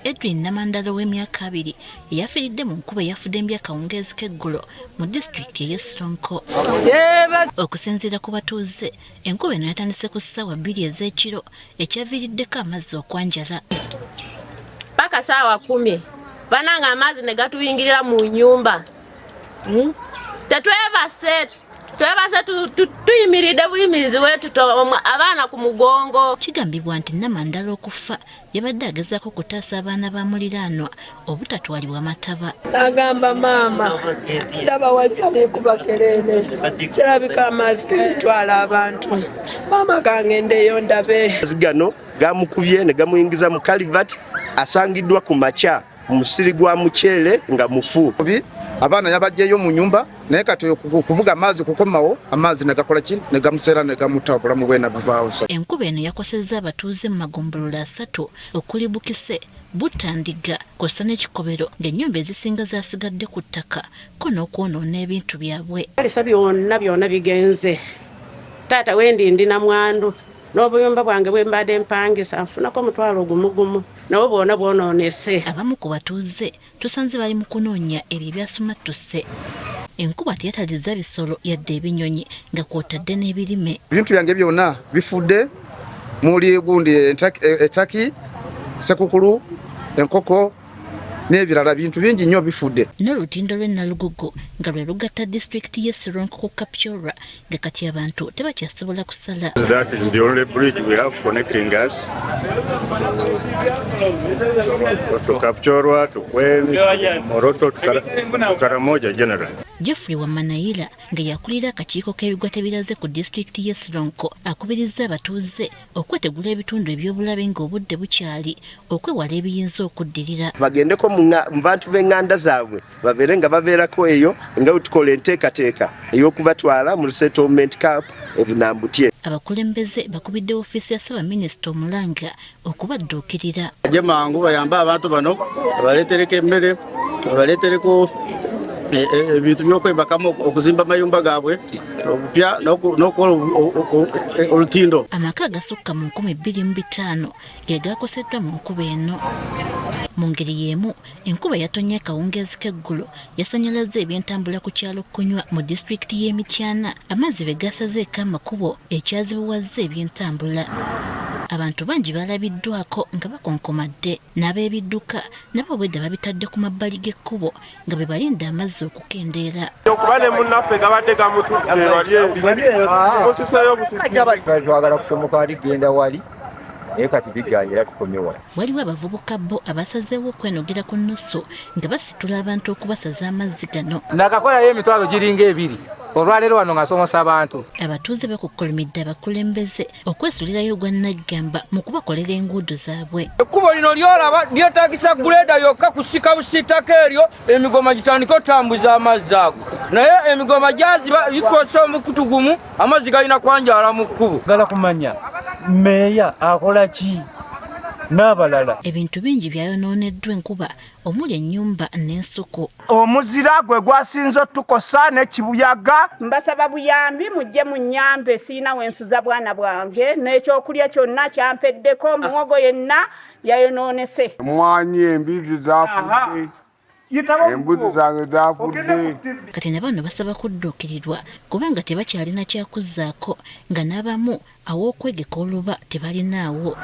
Edwin Namandalo w'emyaka 2 yafiiridde mu nkuba eyafudde akawungeezi k'eggulo mu disitulikiti y'e Sironko. Okusinziira ku batuuze, enkuba eno yatandise ku ssaawa 2 ez'ekiro ekyaviiriddeko amazzi okwanjala. Paka ssaawa 10 bananga amazzi ne gatuyingirira mu nnyumba. Tetwebase tuyimiridde buyimirizi wetu abaana ku mugongo. Kigambibwa nti Namandalo okufa yabadde agezaako kutaasa abaana ba muliraanwa obutatwalibwa mataba. Nagamba maama ndaba wali kubakerene kirabika amazzi getwala abantu maama gangendeyo ndabe. Gano gamukubye ne gamuyingiza mu kalivati asangiddwa ku makya mu musiri gwa muceere nga mufu. Abaana yabajjeyo mu nyumba naye kati kuvuga amazzi kukomawo amazzi negakola ki negamusera negamutabula mu bwena buvaawo. Enkuba eno yakosezza abatuuze mu magombolola 3 okuli Bukise, Butandiga, Kosa n'Ekikobero ng'ennyumba ezisinga zaasigadde ku ttaka ko n'okwonoona ebintu byabwe. Alisa byonna bigenze. Taata wendi na mwandu n'obuyumba bwange bwe mbadde mpangisa nfunako omutwalo gumu nabo boona bwonoonese. Abamu ku batuuze tusanze bali mu kunoonya ebyo ebyasumattuse. Enkuba teyatalizza bisolo yadde ebinyonyi nga kw'otadde n'ebirime. Ebintu byange byonna bifudde muli gundi etaki, sekukulu, enkoko n'ebirala bintu bingi nnyo bifudde. N'olutindo lw'e Nalugogo nga lwe lugatta disitulikiti y'e Sironko ku Kapchorwa nga kati abantu tebakyasobola kusala. That is the only bridge we have connecting us to Kapchorwa, to Kwevi, Moroto, to Karamoja general. Jeffrey Wamanayira nga yakulira akakiiko k'ebigwate biraze ku disitulikiti y'e Sironko akubirizza abatuuze okwetegula ebitundu eby'obulabe ng'obudde bukyali okwewala ebiyinza okuddirira. Bagendeko mu bantu b'enganda zaabwe babeere nga babeerako eyo nga tukola enteekateeka ey'okubatwala mu resettlement camp ebinambutye. Abakulembeze bakubidde ofiisi ya Ssaabaminisita Omulanga okubadduukirira. Ajje mangu bayambe abantu bano baleetereko emmere baleetereko ebintu by'okwebakamu okuzimba amayumba gaabwe okupya n'okukola olutindo. Amaka agasukka mu 2500 ge gakoseddwa mu nkuba eno. Mu ngeri y'emu enkuba yatonnya akawungeezi k'eggulo yasannyalazza ebyentambula ku kyalo Kunywa mu disitulikiti y'e Mityana amazzi be gasazeeko amakubo ekyazibuwazza ebyentambula. Abantu bangi balabiddwako nga bakonkomadde n'ab'ebidduka nabo bwedda babitadde ku mabbali g'ekkubo nga be balinda amazzi okukendeera. Okuba ne munnaffe gabadde gamutudde wali osisayo twagala kusomoka wali genda wali naye kati biganjira tukomyewa. Waliwo abavubuka bo abasazeewo okwenogera ku nnusu nga basitula abantu okubasaza amazzi gano. Nakakolayo emitwalo giringa 2 olwaleero wano ng'asomosa abantu. Abatuuze bakukolumidde abakulembeze okwesulirayo gwa Naggamba mu kubakolera enguudo zaabwe. Ekkubo lino lyolaba lyetaagisa guleeda yokka kusika busitaka eryo emigoma gitandika otambuza amazzi ago. Naye emigoma gyaziba bikosa omukutu gumu amazzi galina kwanjala mu kkubo. Gala kumanya meeya akola ki n'abalala. Ebintu bingi byayonooneddwa enkuba omuli ennyumba n'ensuku. omuzira gwe gwasinze otukosa n'ekibuyaga. Mbasaba buyambi mujje mu nnyambe siina wensuza bwana bwange n'ekyokulya kyonna kyampeddeko muwogo yenna yayonoonese. Mwanyi embizi zafudde. Embuzi zange zafudde. Kati ne bano basaba kudduukirirwa kubanga tebakyalina kyakuzzaako nga n'abamu aw'okwegeka oluba tebalinaawo.